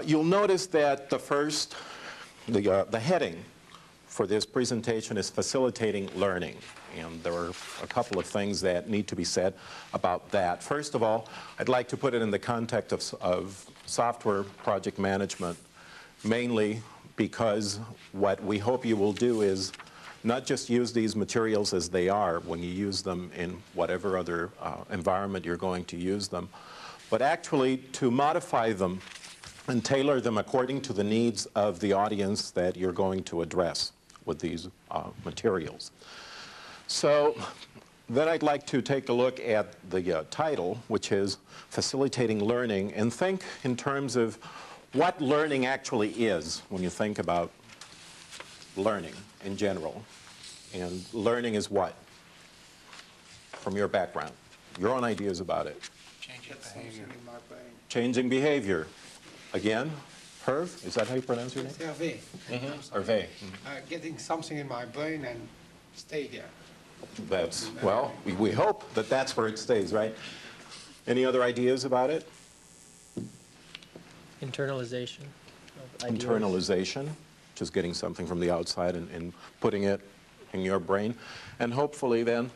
You'll notice that the heading for this presentation is facilitating learning. And there are a couple of things that need to be said about that. First of all, I'd like to put it in the context of software project management, mainly because what we hope you will do is not just use these materials as they are when you use them in whatever other environment you're going to use them, but actually to modify them and tailor them according to the needs of the audience that you're going to address with these materials. So then I'd like to take a look at the title, which is Facilitating Learning, and think in terms of what learning actually is when you think about learning in general. And learning is what? From your background, your own ideas about it. Changing behavior. Changing behavior. Again, Hervé, is that how you pronounce your name? Hervé. Hervé. Getting something in my brain and stay here. That's, well, we hope that that's where it stays, right? Any other ideas about it? Internalization of ideas. Internalization, just getting something from the outside and putting it in your brain, and hopefully then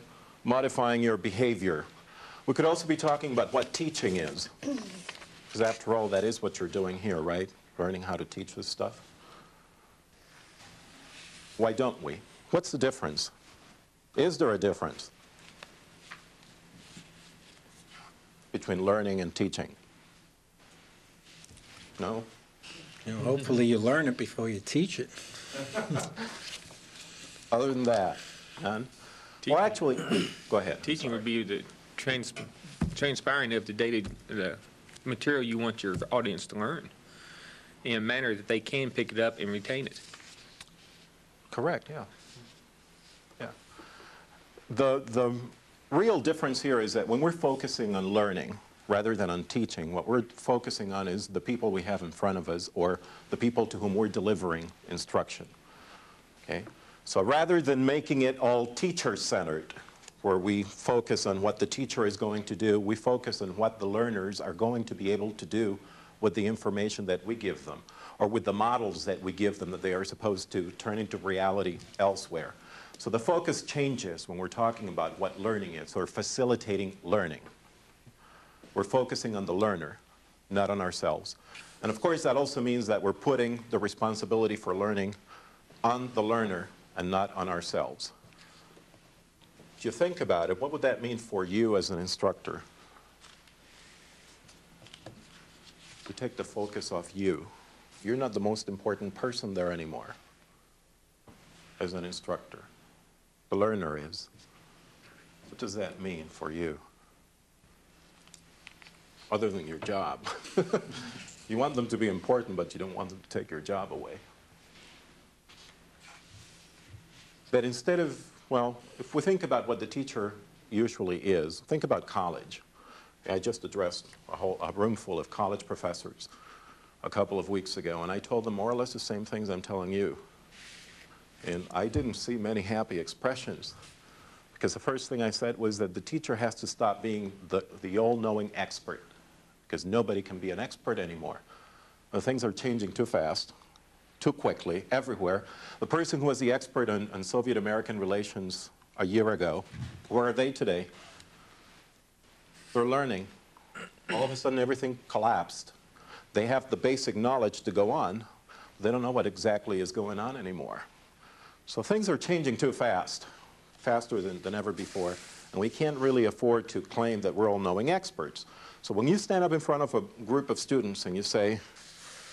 modifying your behavior. We could also be talking about what teaching is, because after all, that is what you're doing here, right? Learning how to teach this stuff. Why don't we? What's the difference? Is there a difference between learning and teaching? No? You know, hopefully you learn it before you teach it. Other than that, none? Well, actually, go ahead. Teaching would be the transpiring of the material you want your audience to learn in a manner that they can pick it up and retain it. Correct, yeah. Yeah. The real difference here is that when we're focusing on learning rather than on teaching, what we're focusing on is the people we have in front of us or the people to whom we're delivering instruction. Okay? So rather than making it all teacher-centered, where we focus on what the teacher is going to do, we focus on what the learners are going to be able to do with the information that we give them, or with the models that we give them that they are supposed to turn into reality elsewhere. So the focus changes when we're talking about what learning is, or facilitating learning. We're focusing on the learner, not on ourselves. And of course, that also means that we're putting the responsibility for learning on the learner and not on ourselves. If you think about it, what would that mean for you as an instructor? We take the focus off you. You're not the most important person there anymore as an instructor. The learner is. What does that mean for you? Other than your job. You want them to be important, but you don't want them to take your job away. But instead of, well, if we think about what the teacher usually is, think about college. I just addressed a room full of college professors a couple of weeks ago, and I told them more or less the same things I'm telling you. And I didn't see many happy expressions, because the first thing I said was that the teacher has to stop being the all-knowing expert, because nobody can be an expert anymore. The things are changing too fast, too quickly, everywhere. The person who was the expert on Soviet-American relations a year ago, where are they today? They're learning. All of a sudden, everything collapsed. They have the basic knowledge to go on. They don't know what exactly is going on anymore. So things are changing too fast, faster than ever before, and we can't really afford to claim that we're all-knowing experts. So when you stand up in front of a group of students and you say,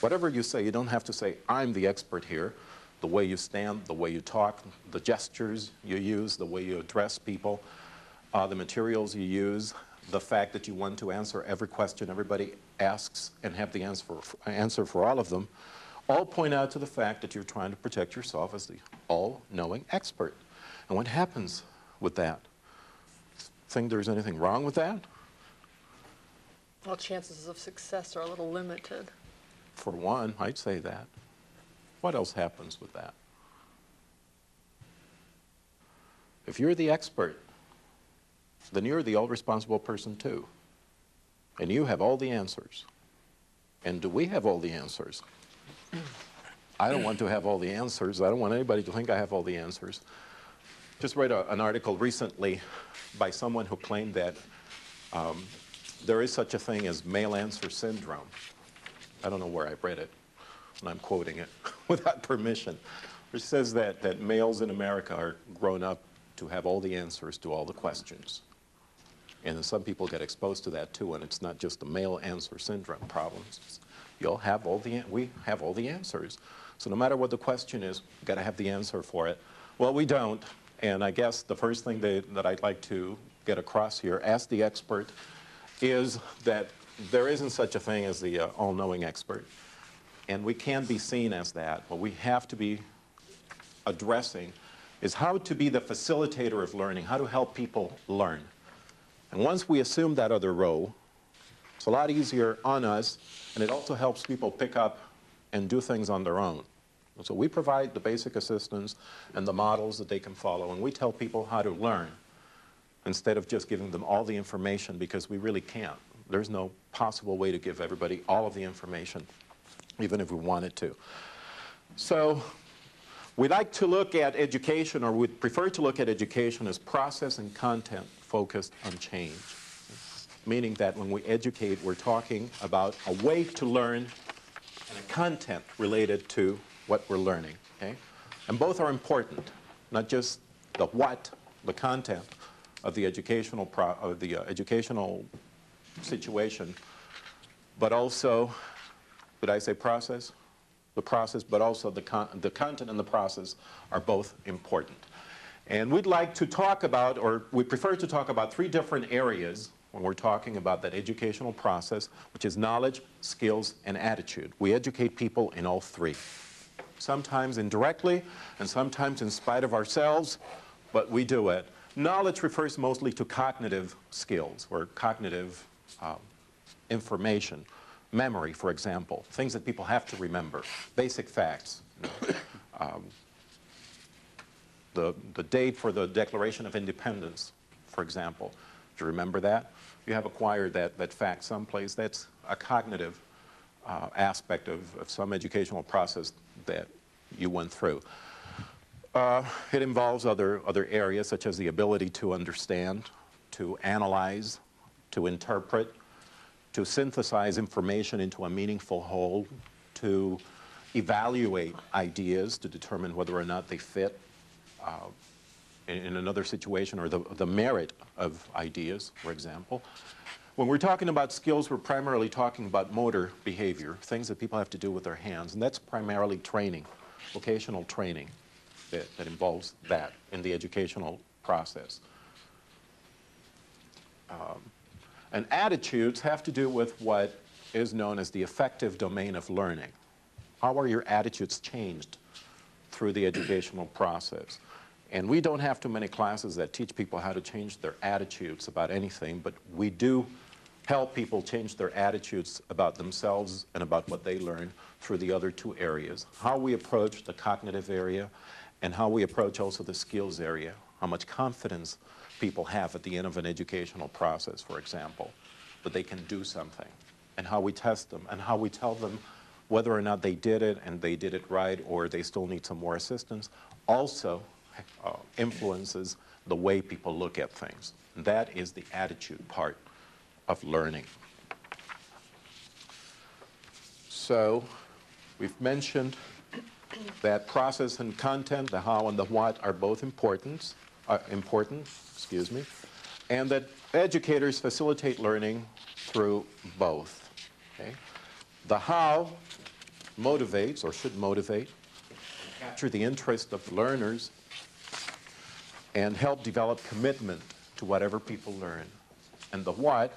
whatever you say, you don't have to say, I'm the expert here. The way you stand, the way you talk, the gestures you use, the way you address people, the materials you use, the fact that you want to answer every question everybody asks and have the answer for all of them, all point out to the fact that you're trying to protect yourself as the all-knowing expert. And what happens with that? Think there's anything wrong with that? Well, chances of success are a little limited. For one, I'd say that. What else happens with that? If you're the expert, then you're the all-responsible person too. And you have all the answers. And do we have all the answers? I don't want to have all the answers. I don't want anybody to think I have all the answers. Just read an article recently by someone who claimed that there is such a thing as male answer syndrome. I don't know where I read it, and I'm quoting it without permission. Which says that males in America are grown up to have all the answers to all the questions. And some people get exposed to that too, and it's not just the male answer syndrome problems. We have all the answers. So no matter what the question is, we've got to have the answer for it. Well, we don't, and I guess the first thing that I'd like to get across here, ask the expert, is that there isn't such a thing as the all-knowing expert. And we can be seen as that. What we have to be addressing is how to be the facilitator of learning, how to help people learn. And once we assume that other role, it's a lot easier on us, and it also helps people pick up and do things on their own. And so we provide the basic assistance and the models that they can follow, and we tell people how to learn instead of just giving them all the information, because we really can't. There's no possible way to give everybody all of the information, even if we wanted to. So we like to look at education, or we'd prefer to look at education as process and content focused on change. Meaning that when we educate, we're talking about a way to learn and a content related to what we're learning. Okay? And both are important, not just the what, the content of the educational situation, but also, did I say process? The process, but also the content and the process are both important. And we'd like to talk about, or we prefer to talk about, 3 different areas when we're talking about that educational process, which is knowledge, skills, and attitude. We educate people in all 3. Sometimes indirectly, and sometimes in spite of ourselves, but we do it. Knowledge refers mostly to cognitive skills, or cognitive information. Memory, for example, things that people have to remember, basic facts. The date for the Declaration of Independence, for example. Do you remember that? You have acquired that fact someplace. That's a cognitive aspect of some educational process that you went through. It involves other areas, such as the ability to understand, to analyze, to interpret, to synthesize information into a meaningful whole, to evaluate ideas to determine whether or not they fit in another situation, or the merit of ideas, for example. When we're talking about skills, we're primarily talking about motor behavior, things that people have to do with their hands, and that's primarily training, vocational training that involves that in the educational process. And attitudes have to do with what is known as the affective domain of learning. How are your attitudes changed through the educational process? And we don't have too many classes that teach people how to change their attitudes about anything, but we do help people change their attitudes about themselves and about what they learn through the other 2 areas. How we approach the cognitive area and how we approach also the skills area. How much confidence people have at the end of an educational process, for example, that they can do something. And how we test them and how we tell them whether or not they did it and they did it right, or they still need some more assistance, also influences the way people look at things. And that is the attitude part of learning. So we've mentioned that process and content, the how and the what, are both important, and that educators facilitate learning through both. Okay? The how motivates, or should motivate, capture the interest of learners, and help develop commitment to whatever people learn. And the what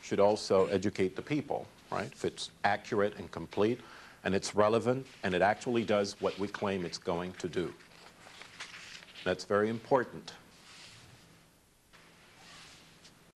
should also educate the people, right? If it's accurate and complete, and it's relevant, and it actually does what we claim it's going to do. That's very important.